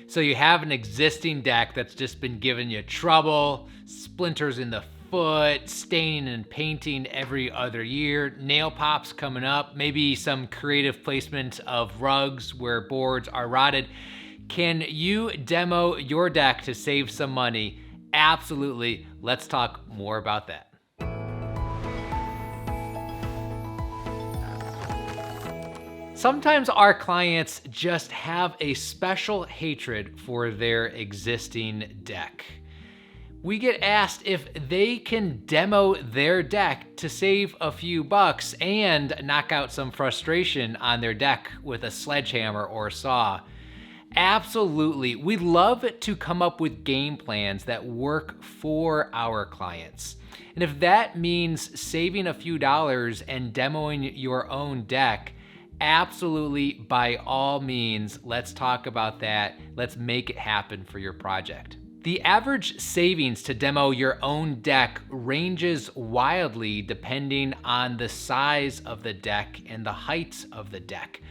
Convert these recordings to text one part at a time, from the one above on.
So you have an existing deck that's just been giving you trouble, splinters in the foot, staining and painting every other year, nail pops coming up, maybe some creative placement of rugs where boards are rotted. Can you demo your deck to save some money? Absolutely. Let's talk more about that. Sometimes our clients just have a special hatred for their existing deck. We get asked if they can demo their deck to save a few bucks and knock out some frustration on their deck with a sledgehammer or saw. Absolutely. We love to come up with game plans that work for our clients. And if that means saving a few dollars and demoing your own deck, absolutely, by all means, let's talk about that. Let's make it happen for your project. The average savings to demo your own deck ranges wildly depending on the size of the deck and the height of the deck.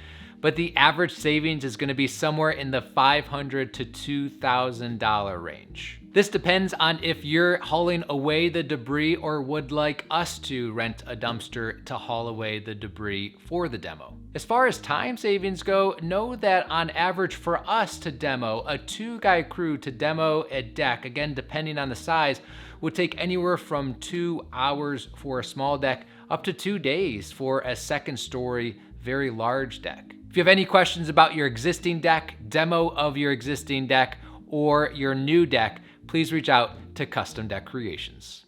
But the average savings is going to be somewhere in the $500 to $2,000 range. This depends on if you're hauling away the debris or would like us to rent a dumpster to haul away the debris for the demo. As far as time savings go, know that on average for us to demo, a 2-guy crew to demo a deck, again depending on the size, would take anywhere from 2 hours for a small deck up to 2 days for a second story, very large deck. If you have any questions about your existing deck, demo of your existing deck, or your new deck, please reach out to Custom Deck Creations.